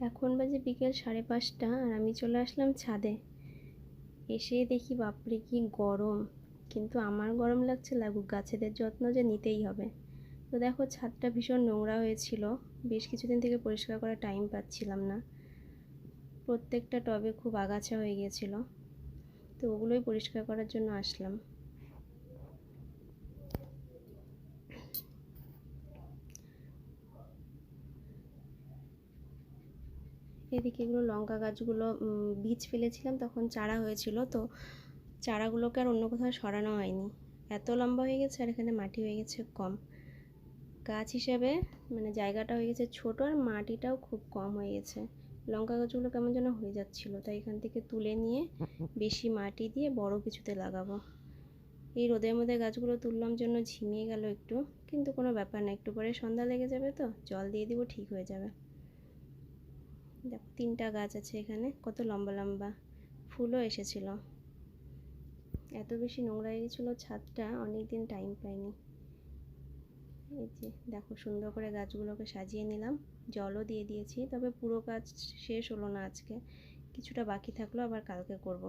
এখন বাজে বিকেল 5:30 আর আমি চলে আসলাম ছাদে। এসে দেখি বাপরে কি গরম, কিন্তু আমার গরম লাগছে লাগুক, গাছেদের যত্ন যে নিতেই হবে। তো দেখো ছাদটা ভীষণ নোংরা হয়েছিল, বেশ কিছুদিন থেকে পরিষ্কার করার টাইম পাচ্ছিলাম না। প্রত্যেকটা টবে খুব আগাছা হয়ে গিয়েছিল, তো ওগুলোই পরিষ্কার করার জন্য আসলাম। এদিকে এগুলো লঙ্কা গাছগুলো বীজ ফেলেছিলাম, তখন চারা হয়েছিল, তো চারাগুলোকে আর অন্য কোথাও সরানো হয়নি। এত লম্বা হয়ে গেছে আর এখানে মাটি হয়ে গেছে কম, গাছ হিসাবে মানে জায়গাটা হয়ে গেছে ছোট, আর মাটিটাও খুব কম হয়ে গেছে। লঙ্কা গাছগুলো কেমন যেন হয়ে যাচ্ছিল, তাই এখান থেকে তুলে নিয়ে বেশি মাটি দিয়ে বড় কিছুতে লাগাবো। এই রোদের মধ্যে গাছগুলো তুললাম জন্য ঝিমিয়ে গেল একটু, কিন্তু কোনো ব্যাপার না, একটু পরে সন্ধ্যা লেগে যাবে, তো জল দিয়ে দিব, ঠিক হয়ে যাবে। দেখো 3টা গাছ আছে এখানে, কত লম্বা লম্বা, ফুলও এসেছিল। এত বেশি নোংরা হয়ে গেছিলো ছাদটা, অনেক দিন টাইম পাইনি। এই যে দেখো সুন্দর করে গাছগুলোকে সাজিয়ে নিলাম, জলও দিয়ে দিয়েছি, তবে পুরো কাজ শেষ হলো না আজকে, কিছুটা বাকি থাকলো, আবার কালকে করব।